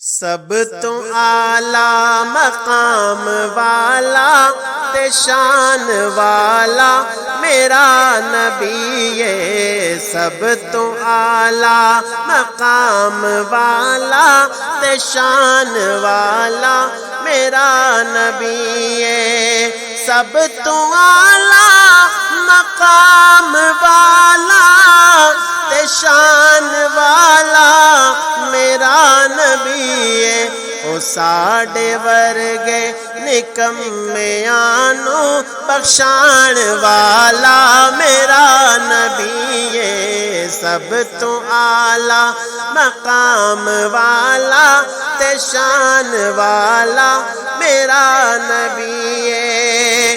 سب تو اعلیٰ مقام والا تے شان والا میرا نبی ہے، سب تو اعلیٰ مقام والا تے شان والا میرا نبی ہے، سب تو اعلیٰ مقام والا تے شان والا میرا نبی ہے، او ساڈے ورگے نکمیاں نو بخشان والا میرا نبی ہے، سب تو اعلیٰ مقام والا تے شان والا میرا نبی ہے،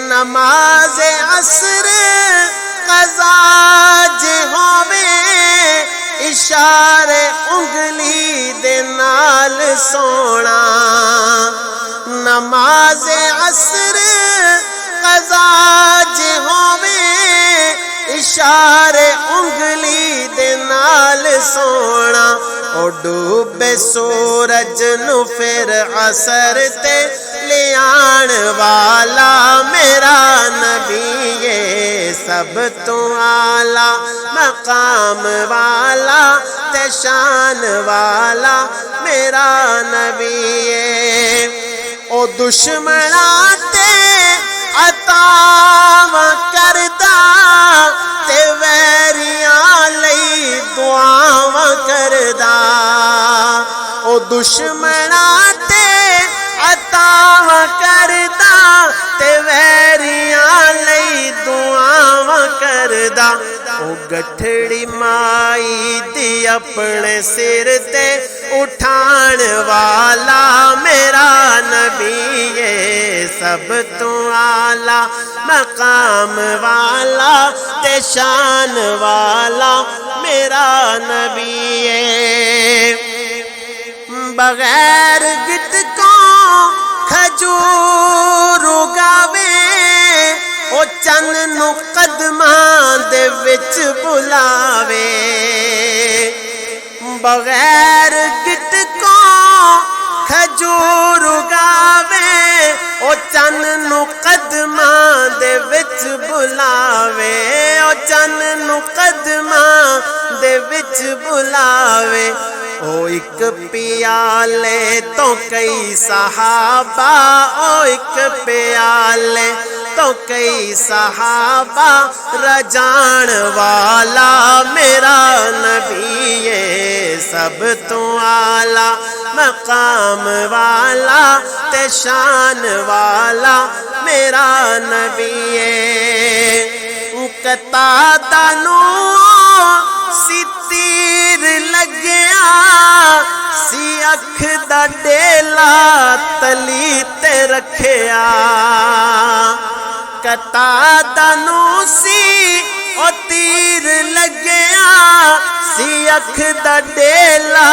نماز عصر قضا جے ہووے اشارے انگلی دے نال سونا، نماز عصر قضا جے ہووے اشارے انگلی دے نال سونا، او ڈوبے سورج نو پھر عصر تے لے آن والا میرا نبی ہے، سب تو اعلیٰ مقام والا تے شان والا میرا نبی ہے، او دشمناں تے عطاواں کردا تے ویریاں لئی دعاواں کردا، او دشمناں تے عطاواں کردا تے ویریاں لئی دعاواں کردا، او گٹھڑی مائی دی اپنے سر تے اٹھان والا میرا نبی ہے، سب تو اعلیٰ مقام والا تے شان والا میرا نبی ہے، بغیر گٹکوں کھجور اگاوے او چن نو قدماں دے وچ بلاوے، بغیر گٹکوں کھجور اگاوے او چن نو قدماں دے وچ بلاوے، او چن نو قدماں دے وچ بلاوے، او ایک پیالے تو کئی صحابہ، او ایک پیالے تو کئی صحابہ رجان والا میرا نبی ہے، سب تو اعلیٰ مقام والا تے شان والا میرا نبی ہے، قطادہ نو سی تیر لگیا سی اکھ دا ڈیلا تلی تے رکھیا، قطادہ نو سی او تیر لگیا سی اکھ دا ڈیلا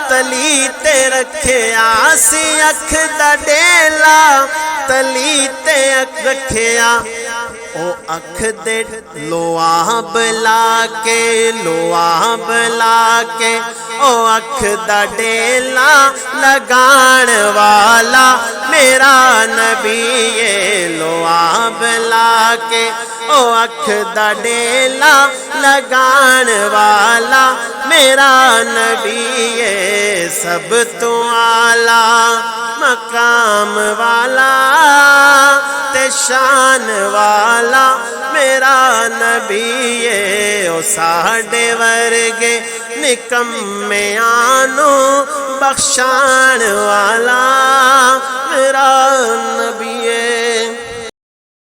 تلی تے رکھیا، سی اکھ دا ڈیلا تلی تے رکھیا، او اکھ دے لواب لا کے لواب لا کے او اکھ دا ڈیلا لگان والا میرا نبی ہے، لواب لا کے او اکھ دا ڈیلا لگان والا میرا نبی ہے، سب تو اعلیٰ مقام والا تے شان والا میرا نبی ہے، او ساڈے ورگے نکمیاں نو بخشان والا میرا نبی ہے۔